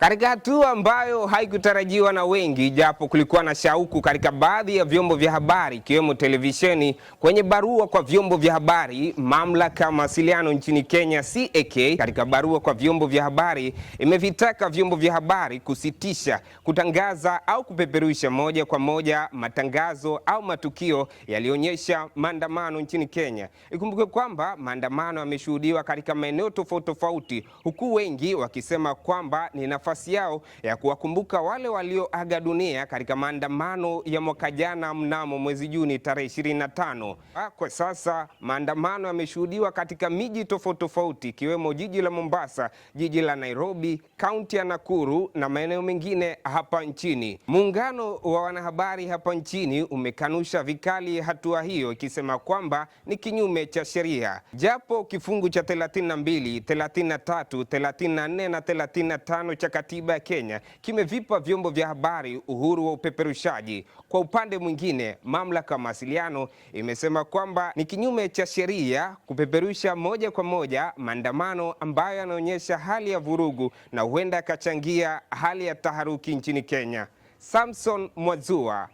Katika hatua ambayo haikutarajiwa na wengi, japo kulikuwa na shauku katika baadhi ya vyombo vya habari ikiwemo televisheni, kwenye barua kwa vyombo vya habari, mamlaka ya mawasiliano nchini Kenya CAK katika barua kwa vyombo vya habari imevitaka vyombo vya habari kusitisha kutangaza au kupeperusha moja kwa moja matangazo au matukio yalionyesha maandamano nchini Kenya. Ikumbuke kwamba maandamano yameshuhudiwa katika maeneo tofauti tofauti, huku wengi wakisema kwamba ni nafasi yao ya kuwakumbuka wale walioaga dunia katika maandamano ya mwaka jana mnamo mwezi Juni tarehe 25. Kwa sasa maandamano yameshuhudiwa katika miji tofauti tofauti ikiwemo jiji la Mombasa, jiji la Nairobi, kaunti ya Nakuru na maeneo mengine hapa nchini. Muungano wa wanahabari hapa nchini umekanusha vikali hatua hiyo, ikisema kwamba ni kinyume cha sheria. Japo kifungu cha 32, 33, 34 na 35 cha katiba ya Kenya kimevipa vyombo vya habari uhuru wa upeperushaji, kwa upande mwingine mamlaka ya mawasiliano imesema kwamba ni kinyume cha sheria kupeperusha moja kwa moja maandamano ambayo yanaonyesha hali ya vurugu na huenda yakachangia hali ya taharuki nchini Kenya. Samson Mwazua,